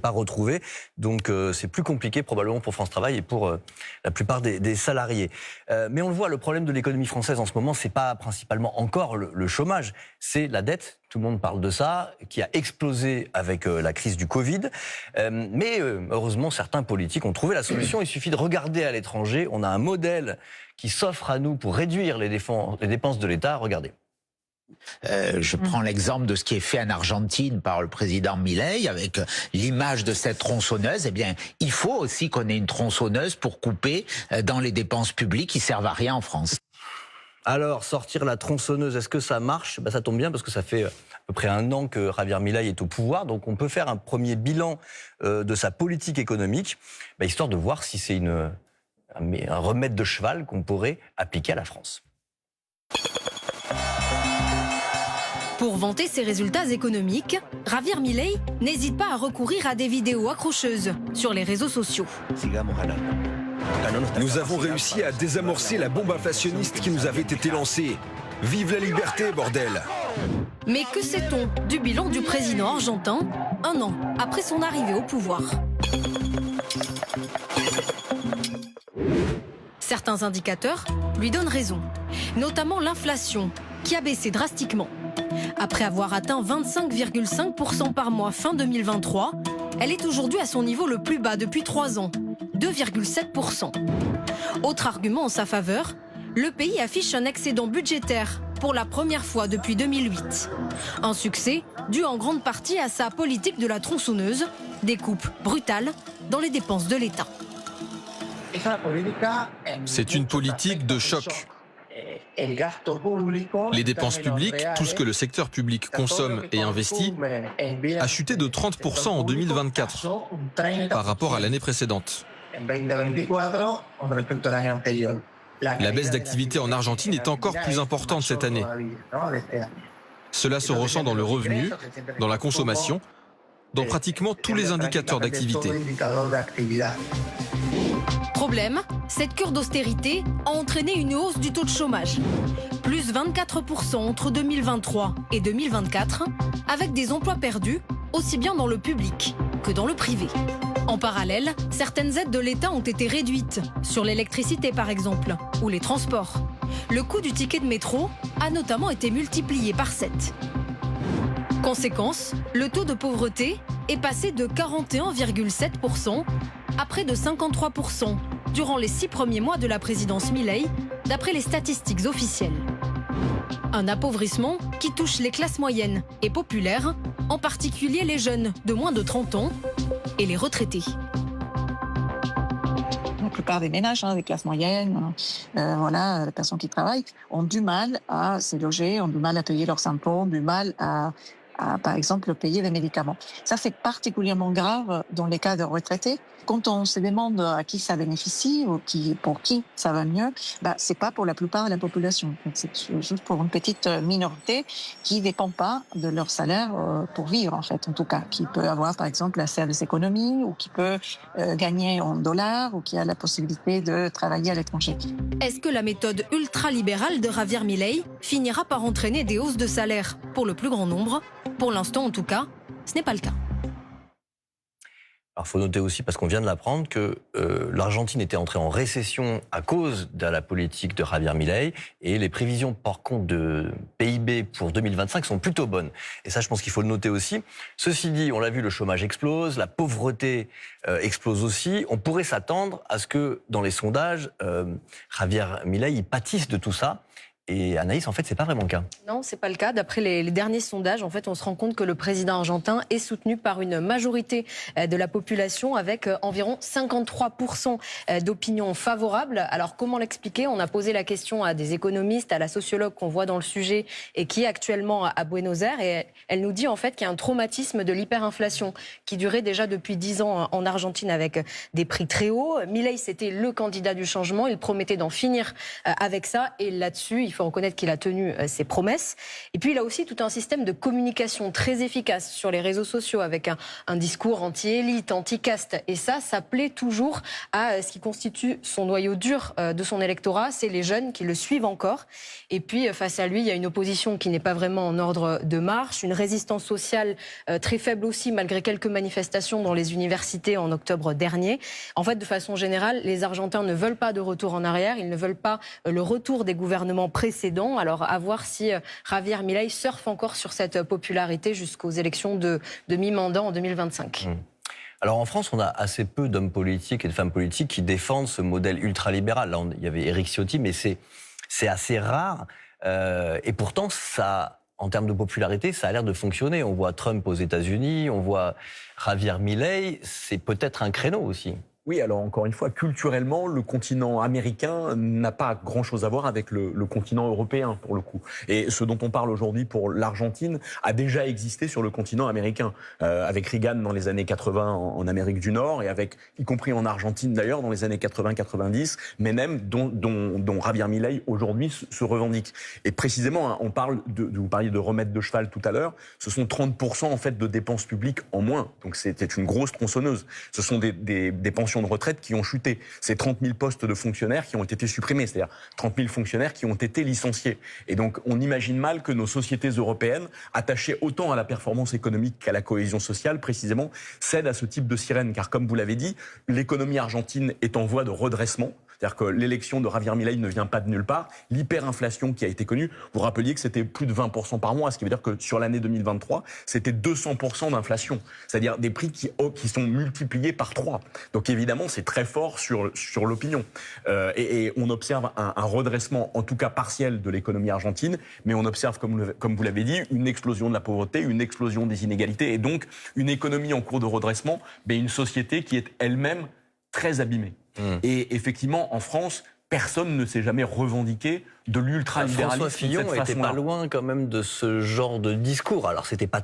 pas retrouvés. Donc c'est plus compliqué probablement pour France Travail et pour la plupart des salariés. Mais on le voit, le problème de l'économie française en ce moment, c'est pas principalement encore le chômage, c'est la dette. Tout le monde parle de ça, qui a explosé avec la crise du Covid. Mais heureusement, certains politiques ont trouvé la solution. Il suffit de regarder à l'étranger. On a un modèle qui s'offre à nous pour réduire les dépenses de l'État. Regardez. Je prends l'exemple de ce qui est fait en Argentine par le président Milei avec l'image de cette tronçonneuse. Eh bien, il faut aussi qu'on ait une tronçonneuse pour couper dans les dépenses publiques qui servent à rien en France. Alors, sortir la tronçonneuse, est-ce que ça marche ? Ça tombe bien parce que ça fait à peu près 1 an que Javier Milei est au pouvoir. Donc, on peut faire un premier bilan de sa politique économique, histoire de voir si c'est un remède de cheval qu'on pourrait appliquer à la France. Pour vanter ses résultats économiques, Javier Milei n'hésite pas à recourir à des vidéos accrocheuses sur les réseaux sociaux. Nous avons réussi à désamorcer la bombe inflationniste qui nous avait été lancée. Vive la liberté, bordel! Mais que sait-on du bilan du président argentin 1 an après son arrivée au pouvoir ? Certains indicateurs lui donnent raison, notamment l'inflation, qui a baissé drastiquement. Après avoir atteint 25,5% par mois fin 2023, elle est aujourd'hui à son niveau le plus bas depuis 3 ans, 2,7%. Autre argument en sa faveur, le pays affiche un excédent budgétaire pour la première fois depuis 2008. Un succès dû en grande partie à sa politique de la tronçonneuse, des coupes brutales dans les dépenses de l'État. C'est une politique de choc. Les dépenses publiques, tout ce que le secteur public consomme et investit, a chuté de 30% en 2024 par rapport à l'année précédente. La baisse d'activité en Argentine est encore plus importante cette année. Cela se ressent dans le revenu, dans la consommation, dans pratiquement tous les indicateurs d'activité. Problème, cette cure d'austérité a entraîné une hausse du taux de chômage. Plus 24% entre 2023 et 2024, avec des emplois perdus, aussi bien dans le public que dans le privé. En parallèle, certaines aides de l'État ont été réduites, sur l'électricité par exemple, ou les transports. Le coût du ticket de métro a notamment été multiplié par 7. Conséquence, le taux de pauvreté est passé de 41,7% à près de 53% durant les 6 premiers mois de la présidence Milei, d'après les statistiques officielles. Un appauvrissement qui touche les classes moyennes et populaires, en particulier les jeunes de moins de 30 ans et les retraités. La plupart des ménages, des classes moyennes, les personnes qui travaillent, ont du mal à se loger, ont du mal à payer leurs impôts, ont du mal à par exemple, payer les médicaments. Ça, c'est particulièrement grave dans les cas de retraités. Quand on se demande à qui ça bénéficie ou pour qui ça va mieux, c'est pas pour la plupart de la population. C'est juste pour une petite minorité qui dépend pas de leur salaire pour vivre, en fait, en tout cas. Qui peut avoir, par exemple, accès à des économies ou qui peut gagner en dollars ou qui a la possibilité de travailler à l'étranger. Est-ce que la méthode ultralibérale de Javier Milei finira par entraîner des hausses de salaire pour le plus grand nombre ? Pour l'instant, en tout cas, ce n'est pas le cas. Alors, il faut noter aussi, parce qu'on vient de l'apprendre, que l'Argentine était entrée en récession à cause de la politique de Javier Milei, et les prévisions par contre de PIB pour 2025 sont plutôt bonnes. Et ça, je pense qu'il faut le noter aussi. Ceci dit, on l'a vu, le chômage explose, la pauvreté explose aussi. On pourrait s'attendre à ce que, dans les sondages, Javier Milei pâtisse de tout ça. Et Anaïs, en fait, c'est pas vraiment le cas. Non, c'est pas le cas. D'après les derniers sondages, en fait, on se rend compte que le président argentin est soutenu par une majorité de la population avec environ 53% d'opinion favorable. Alors, comment l'expliquer ? On a posé la question à des économistes, à la sociologue qu'on voit dans le sujet et qui est actuellement à Buenos Aires. Et elle nous dit, en fait, qu'il y a un traumatisme de l'hyperinflation qui durait déjà depuis 10 ans en Argentine avec des prix très hauts. Milei, c'était le candidat du changement. Il promettait d'en finir avec ça. Et là-dessus, il faut reconnaître qu'il a tenu ses promesses. Et puis il a aussi tout un système de communication très efficace sur les réseaux sociaux avec un discours anti-élite, anti-caste. Et ça plaît toujours à ce qui constitue son noyau dur de son électorat, c'est les jeunes qui le suivent encore. Et puis face à lui, il y a une opposition qui n'est pas vraiment en ordre de marche, une résistance sociale très faible aussi, malgré quelques manifestations dans les universités en octobre dernier. En fait, de façon générale, les Argentins ne veulent pas de retour en arrière, ils ne veulent pas le retour des gouvernements précédents. Alors à voir si Javier Milei surfe encore sur cette popularité jusqu'aux élections de mi-mandat en 2025. Alors en France, on a assez peu d'hommes politiques et de femmes politiques qui défendent ce modèle ultralibéral. Là, il y avait Éric Ciotti, mais c'est assez rare. Et pourtant, ça, en termes de popularité, ça a l'air de fonctionner. On voit Trump aux États-Unis, on voit Javier Milei. C'est peut-être un créneau aussi. Oui, alors encore une fois, culturellement, le continent américain n'a pas grand-chose à voir avec le continent européen, pour le coup. Et ce dont on parle aujourd'hui pour l'Argentine a déjà existé sur le continent américain, avec Reagan dans les années 80 en Amérique du Nord, et avec, y compris en Argentine d'ailleurs, dans les années 80-90, Menem, dont Javier Milei aujourd'hui se revendique. Et précisément, hein, vous parliez de remède de cheval tout à l'heure, ce sont 30% en fait de dépenses publiques en moins. Donc c'était une grosse tronçonneuse. Ce sont des pensions de retraite qui ont chuté. C'est 30 000 postes de fonctionnaires qui ont été supprimés, c'est-à-dire 30 000 fonctionnaires qui ont été licenciés. Et donc, on imagine mal que nos sociétés européennes, attachées autant à la performance économique qu'à la cohésion sociale, précisément, cèdent à ce type de sirène. Car comme vous l'avez dit, l'économie argentine est en voie de redressement. C'est-à-dire que l'élection de Javier Milei ne vient pas de nulle part. L'hyperinflation qui a été connue, vous rappeliez que c'était plus de 20% par mois, ce qui veut dire que sur l'année 2023, c'était 200% d'inflation. C'est-à-dire des prix qui sont multipliés par 3. Donc évidemment, c'est très fort sur l'opinion. Et on observe un redressement, en tout cas partiel, de l'économie argentine, mais on observe, comme vous l'avez dit, une explosion de la pauvreté, une explosion des inégalités, et donc une économie en cours de redressement, mais une société qui est elle-même très abîmée. Et effectivement, en France, personne ne s'est jamais revendiqué de l'ultralibéralisme. François Fillon était pas loin quand même de ce genre de discours. Alors c'était pas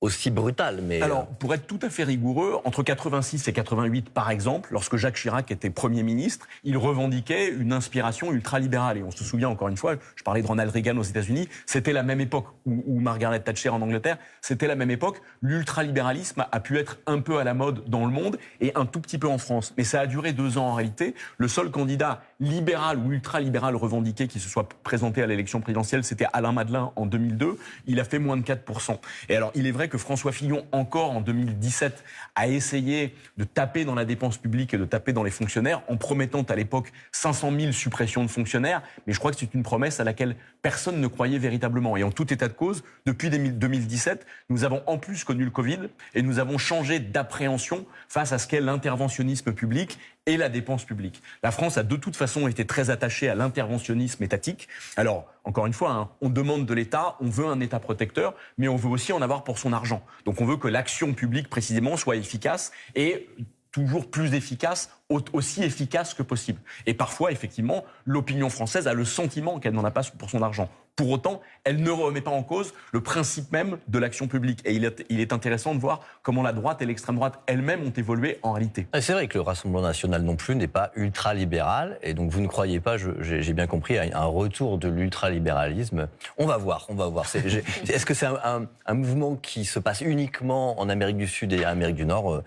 aussi brutal, mais... Alors, pour être tout à fait rigoureux, entre 86 et 88, par exemple, lorsque Jacques Chirac était Premier ministre, il revendiquait une inspiration ultralibérale. Et on se souvient, encore une fois, je parlais de Ronald Reagan aux États-Unis, c'était la même époque, ou Margaret Thatcher en Angleterre, c'était la même époque. L'ultralibéralisme a pu être un peu à la mode dans le monde et un tout petit peu en France. Mais ça a duré 2 ans en réalité. Le seul candidat libéral ou ultralibéral revendiqué qui se soit présenté à l'élection présidentielle, c'était Alain Madelin en 2002. Il a fait moins de 4%. Et alors, il est vrai que François Fillon, encore en 2017, a essayé de taper dans la dépense publique et de taper dans les fonctionnaires en promettant à l'époque 500 000 suppressions de fonctionnaires. Mais je crois que c'est une promesse à laquelle personne ne croyait véritablement. Et en tout état de cause, depuis 2017, nous avons en plus connu le Covid et nous avons changé d'appréhension face à ce qu'est l'interventionnisme public et la dépense publique. La France a de toute façon été très attachée à l'interventionnisme étatique. Alors, encore une fois, hein, on demande de l'État, on veut un État protecteur, mais on veut aussi en avoir pour son argent. Donc on veut que l'action publique, précisément, soit efficace et toujours plus efficace, aussi efficace que possible. Et parfois, effectivement, l'opinion française a le sentiment qu'elle n'en a pas pour son argent. Pour autant, elle ne remet pas en cause le principe même de l'action publique. Et il est intéressant de voir comment la droite et l'extrême droite elles-mêmes ont évolué en réalité. C'est vrai que le Rassemblement national non plus n'est pas ultralibéral. Et donc vous ne croyez pas, j'ai bien compris, à un retour de l'ultralibéralisme. On va voir. Est-ce que c'est un mouvement qui se passe uniquement en Amérique du Sud et en Amérique du Nord ?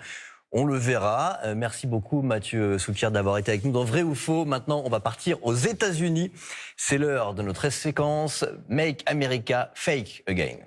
On le verra. Merci beaucoup Mathieu Souquier d'avoir été avec nous dans Vrai ou Faux. Maintenant, on va partir aux États-Unis. C'est l'heure de notre séquence Make America Fake Again.